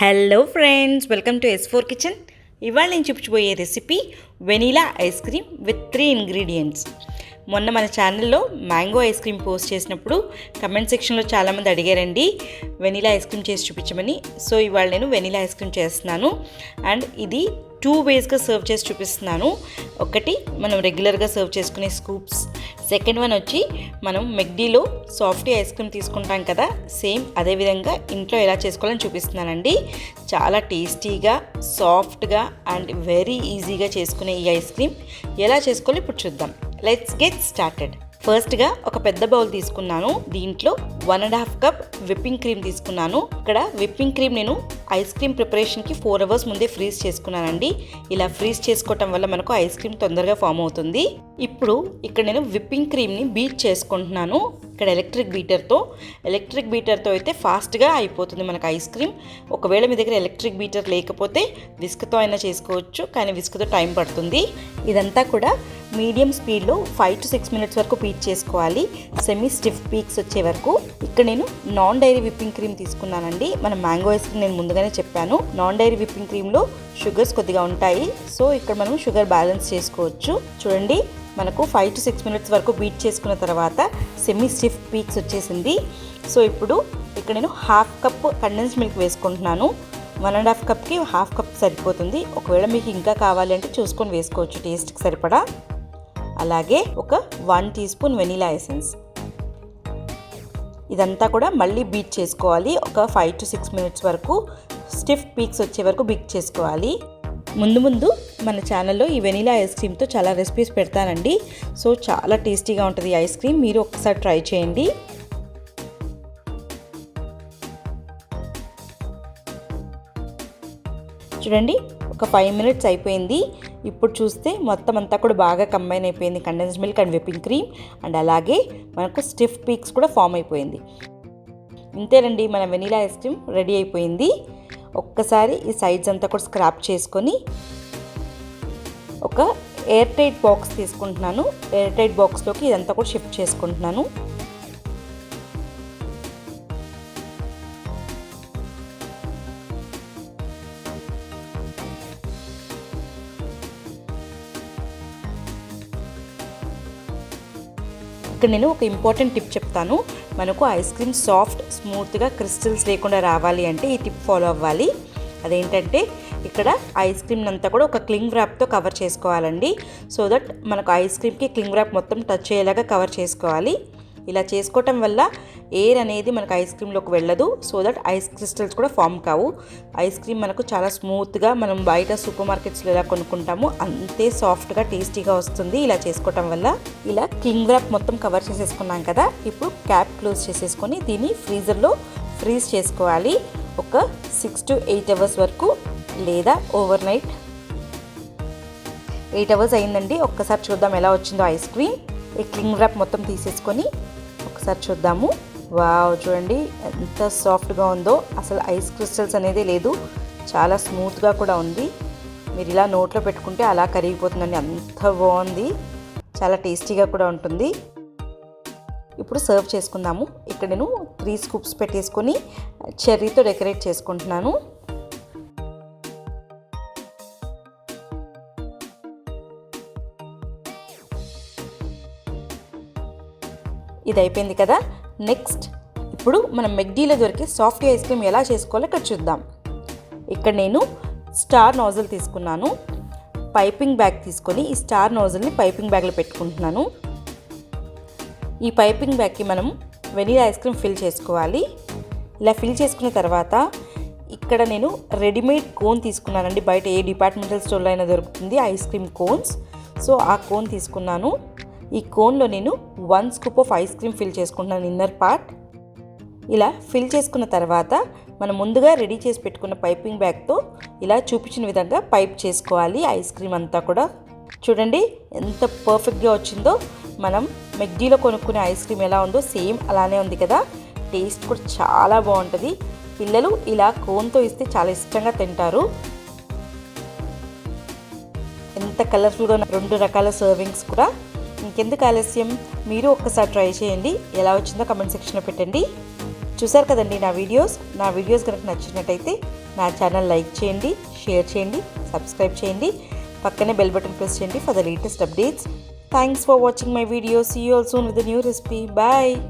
Hello friends, welcome to S4 kitchen. ఇవాళ నేను చూపించబోయే recipe vanilla ice cream with 3 ingredients. మొన్న మన ఛానల్లో మ్యాంగో ఐస్ క్రీమ్ పోస్ట్ చేసినప్పుడు కమెంట్ సెక్షన్లో చాలామంది అడిగారండి వెనీలా ఐస్ క్రీమ్ చేసి చూపించమని. సో ఇవాళ నేను వెనీలా ఐస్ క్రీమ్ చేస్తున్నాను. అండ్ ఇది 2 వేస్గా సర్వ్ చేసి చూపిస్తున్నాను. ఒకటి మనం రెగ్యులర్గా సర్వ్ చేసుకునే స్కూప్స్, సెకండ్ వన్ వచ్చి మనం మెక్డీలో సాఫ్టీ ఐస్ క్రీమ్ తీసుకుంటాం కదా, సేమ్ అదేవిధంగా ఇంట్లో ఎలా చేసుకోవాలని చూపిస్తున్నానండి. చాలా టేస్టీగా, సాఫ్ట్గా అండ్ వెరీ ఈజీగా చేసుకునే ఈ ఐస్ క్రీమ్ ఎలా చేసుకోవాలో ఇప్పుడు చూద్దాం. Let's get started. ఫస్ట్గా ఒక పెద్ద బౌల్ తీసుకున్నాను. దీంట్లో 1.5 కప్ విప్పింగ్ క్రీమ్ తీసుకున్నాను. ఇక్కడ విప్పింగ్ క్రీమ్ నేను ఐస్ క్రీమ్ ప్రిపరేషన్కి 4 అవర్స్ ముందే ఫ్రీజ్ చేసుకున్నానండి. ఇలా ఫ్రీజ్ చేసుకోవటం వల్ల మనకు ఐస్ క్రీమ్ తొందరగా ఫామ్ అవుతుంది. ఇప్పుడు ఇక్కడ నేను విప్పింగ్ క్రీమ్ని బీట్ చేసుకుంటున్నాను. ఇక్కడ ఎలక్ట్రిక్ బీటర్తో అయితే ఫాస్ట్గా అయిపోతుంది మనకు ఐస్ క్రీమ్. ఒకవేళ మీ దగ్గర ఎలక్ట్రిక్ బీటర్ లేకపోతే విస్క్తో అయినా చేసుకోవచ్చు, కానీ విస్క్తో టైం పడుతుంది. ఇదంతా కూడా మీడియం స్పీడ్లో 5 to 6 minutes వరకు బీట్ చేసుకోవాలి, సెమీ స్టిఫ్ పీక్స్ వచ్చే వరకు. ఇక్కడ నేను నాన్ డైరీ విప్పింగ్ క్రీమ్ తీసుకున్నానండి. మన మ్యాంగో ఐస్ క్రీమ్ నేను ముందుగానే చెప్పాను, నాన్ డైరీ విప్పింగ్ క్రీమ్లో షుగర్స్ కొద్దిగా ఉంటాయి. సో ఇక్కడ మనం షుగర్ బ్యాలెన్స్ చేసుకోవచ్చు. చూడండి, మనకు 5 to 6 minutes వరకు బీట్ చేసుకున్న తర్వాత సెమీ స్టిఫ్ పీక్స్ వచ్చేసింది. సో ఇప్పుడు ఇక్కడ నేను 1/2 కప్ కండెన్స్ మిల్క్ వేసుకుంటున్నాను. 1.5 కప్కి 1/2 కప్ సరిపోతుంది. ఒకవేళ మీకు ఇంకా కావాలి అంటే చూసుకొని వేసుకోవచ్చు టేస్ట్కి సరిపడా. అలాగే ఒక 1 teaspoon వెనీలా ఎసెన్స్. ఇదంతా కూడా మళ్ళీ బీట్ చేసుకోవాలి. ఒక 5 to 6 minutes వరకు స్టిఫ్ పీక్స్ వచ్చే వరకు బీట్ చేసుకోవాలి. ముందు మన ఛానల్లో ఈ వెనీలా ఐస్ క్రీమ్తో చాలా రెసిపీస్ పెడతానండి. సో చాలా టేస్టీగా ఉంటుంది ఈ ఐస్ క్రీమ్, మీరు ఒకసారి ట్రై చేయండి. చూడండి, ఒక 5 minutes అయిపోయింది. ఇప్పుడు చూస్తే మొత్తం అంతా కూడా బాగా కంబైన్ అయిపోయింది condense milk and whipping cream. And అలాగే మనకు స్టిఫ్ పీక్స్ కూడా ఫామ్ అయిపోయింది. ఇంతేనండి, మన వెనీలా ఐస్ క్రీమ్ రెడీ అయిపోయింది. ఒక్కసారి ఈ సైడ్స్ అంతా కూడా స్క్రాప్ చేసుకొని ఒక ఎయిర్ టైట్ బాక్స్ తీసుకుంటున్నాను. ఎయిర్ టైట్ బాక్స్లోకి ఇదంతా కూడా షిఫ్ట్ చేసుకుంటున్నాను. ఇక్కడ నేను ఒక ఇంపార్టెంట్ టిప్ చెప్తాను. మనకు ఐస్ క్రీమ్ సాఫ్ట్, స్మూత్గా, క్రిస్టల్స్ లేకుండా రావాలి అంటే ఈ టిప్ ఫాలో అవ్వాలి. అదేంటంటే ఇక్కడ ఐస్ క్రీమ్ అంతా కూడా ఒక క్లింగ్ ర్యాప్తో కవర్ చేసుకోవాలండి. సో దట్ మనకు ఐస్ క్రీమ్కి క్లింగ్ ర్యాప్ మొత్తం టచ్ అయ్యేలాగా కవర్ చేసుకోవాలి. ఇలా చేసుకోవటం వల్ల ఎయిర్ అనేది మనకు ఐస్ క్రీమ్లోకి వెళ్ళదు. సో దట్ ఐస్ క్రిస్టల్స్ కూడా ఫామ్ కావు. ఐస్ క్రీమ్ మనకు చాలా స్మూత్గా, మనం బయట సూపర్ మార్కెట్స్లో ఎలా కొనుక్కుంటామో అంతే సాఫ్ట్గా, టేస్టీగా వస్తుంది ఇలా చేసుకోవటం వల్ల. ఇలా క్లింగ్ ర్యాప్ మొత్తం కవర్ చేసేసుకున్నాం కదా, ఇప్పుడు క్యాప్ క్లోజ్ చేసేసుకొని దీన్ని ఫ్రీజర్లో ఫ్రీజ్ చేసుకోవాలి. ఒక 6 to 8 hours వరకు, లేదా ఓవర్ నైట్. 8 hours అయిందండి. ఒక్కసారి చూద్దాం ఎలా వచ్చిందో ఐస్ క్రీమ్. ఈ క్లింగ్ ర్యాప్ మొత్తం తీసేసుకొని ఒకసారి చూద్దాము. వావ్, చూడండి ఎంత సాఫ్ట్గా ఉందో. అసలు ఐస్ క్రిస్టల్స్ అనేది లేదు, చాలా స్మూత్గా కూడా ఉంది. మీరు ఇలా నోట్లో పెట్టుకుంటే అలా కరిగిపోతుందండి, అంత బాగుంది. చాలా టేస్టీగా కూడా ఉంటుంది. ఇప్పుడు సర్వ్ చేసుకుందాము. ఇక్కడ నేను 3 scoops పెట్టేసుకొని చెర్రీతో డెకరేట్ చేసుకుంటున్నాను. ఇది అయిపోయింది కదా. నెక్స్ట్ ఇప్పుడు మనం మెక్డీలో దొరికే సాఫ్టీ ఐస్ క్రీమ్ ఎలా చేసుకోవాలో ఇక్కడ చూద్దాం. ఇక్కడ నేను స్టార్ నోజల్ తీసుకున్నాను. పైపింగ్ బ్యాగ్ తీసుకొని ఈ స్టార్ నోజల్ని పైపింగ్ బ్యాగ్లో పెట్టుకుంటున్నాను. ఈ పైపింగ్ బ్యాగ్కి మనం వెనీలా ఐస్ క్రీమ్ ఫిల్ చేసుకోవాలి. ఇలా ఫిల్ చేసుకున్న తర్వాత ఇక్కడ నేను రెడీమేడ్ కోన్ తీసుకున్నానండి. బయట ఏ డిపార్ట్మెంటల్ స్టోర్లో అయినా దొరుకుతుంది ఐస్ క్రీమ్ కోన్స్. సో ఆ కోన్ తీసుకున్నాను. ఈ కోన్లో నేను 1 scoop of ice cream fill చేసుకుంటున్నాను, ఇన్నర్ పార్ట్. ఇలా ఫిల్ చేసుకున్న తర్వాత మనం ముందుగా రెడీ చేసి పెట్టుకున్న పైపింగ్ బ్యాగ్తో ఇలా చూపించిన విధంగా పైప్ చేసుకోవాలి ఐస్ క్రీమ్ అంతా కూడా. చూడండి ఎంత పర్ఫెక్ట్గా వచ్చిందో. మనం మెక్డీలో కొనుక్కునే ఐస్ క్రీమ్ ఎలా ఉందో సేమ్ అలానే ఉంది కదా. టేస్ట్ కూడా చాలా బాగుంటుంది. పిల్లలు ఇలా కోన్తో ఇస్తే చాలా ఇష్టంగా తింటారు. ఎంత కలర్ఫుల్గా 2 రకాల సర్వింగ్స్ కూడా. ఇంకెందుకు ఆలస్యం, మీరు ఒక్కసారి ట్రై చేయండి. ఎలా వచ్చిందో కమెంట్ సెక్షన్లో పెట్టండి. చూసారు కదండి నా వీడియోస్ కనుక నచ్చినట్టయితే నా ఛానల్ లైక్ చేయండి, షేర్ చేయండి, సబ్స్క్రైబ్ చేయండి, పక్కనే బెల్ బటన్ ప్రెస్ చేయండి for the latest updates. Thanks for watching my video. See you all soon with new recipe. Bye.